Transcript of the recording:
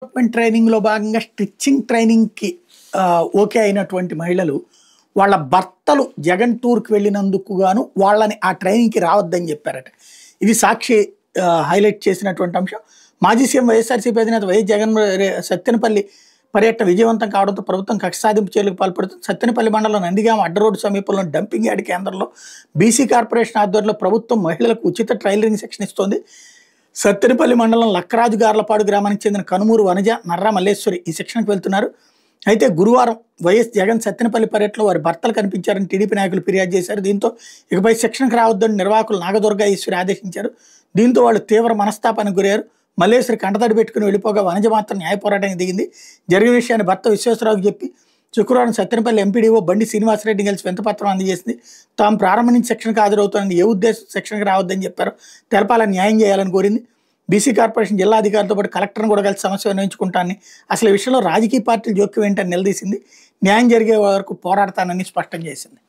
Development ట్రైనింగ్‌లో భాగంగా stitching ట్రైనింగ్‌కి ఓకే అయినటువంటి మహిళలు వాళ్ళ భర్తలు జగన్ టూర్‌కి వెళ్ళినందుకు గాను వాళ్ళని ఆ ట్రైనింగ్‌కి రావద్దని చెప్పారట. ఇది సాక్షి హైలైట్ చేసినటువంటి అంశం. మాజీ సీఎం వైఎస్ఆర్‌సీపీ అధినేత వైఎస్ జగన్ సత్తెనపల్లి పర్యటన విజయవంతం కావడంతో ప్రభుత్వం కక్ష సాధింపు చర్యలకు పాల్పడుతుంది. సత్తెనపల్లి మండలం నందిగామ అడ్డ రోడ్డు సమీపంలోని డంపింగ్ యార్డ్ కేంద్రంలో బీసీ కార్పొరేషన్ ఆధ్వర్యంలో ప్రభుత్వం మహిళలకు ఉచిత టైలరింగ్ శిక్షణ ఇస్తోంది. సత్తెనపల్లి మండలం లక్కరాజు గార్లపాడు గ్రామానికి చెందిన కనుమూరు వనజ, నర్రా మల్లేశ్వరి ఈ శిక్షణకు వెళ్తున్నారు. అయితే గురువారం వైఎస్ జగన్ సత్తెనపల్లి పర్యటనలో వారి భర్తలు కనిపించారని టీడీపీ నాయకులు ఫిర్యాదు చేశారు. దీంతో ఇకపై శిక్షణకు రావద్దని నిర్వాహకులు నాగదుర్గ ఈశ్వరి ఆదేశించారు. దీంతో వాళ్ళు తీవ్ర మనస్తాపానికి గురయ్యారు. మల్లేశ్వరి కంటతడి పెట్టుకుని వెళ్ళిపోగా వనజ మాత్రం న్యాయ పోరాటానికి దిగింది. జరిగిన విషయాన్ని భర్త విశ్వేశ్వరరావుకి చెప్పి శుక్రవారం సత్తెనపల్లి ఎంపీడీఓ బండి శ్రీనివాసరెడ్డిని కలిసి వింతపత్రం అందజేసింది. తాము ప్రారంభం నుంచి శిక్షణకు హాజరవుతానని ఏ ఉద్దేశం శిక్షణకు రావద్దని చెప్పారు. తెలపాలని న్యాయం చేయాలని కోరింది. బీసీ కార్పొరేషన్ జిల్లా అధికారులతో పాటు కలెక్టర్ను కూడా కలిసి సమస్య నిర్ణయించుకుంటానని, అసలు ఈ విషయంలో రాజకీయ పార్టీలు జోక్యం ఏంటని నిలదీసింది. న్యాయం జరిగే వరకు పోరాడతానని స్పష్టం చేసింది.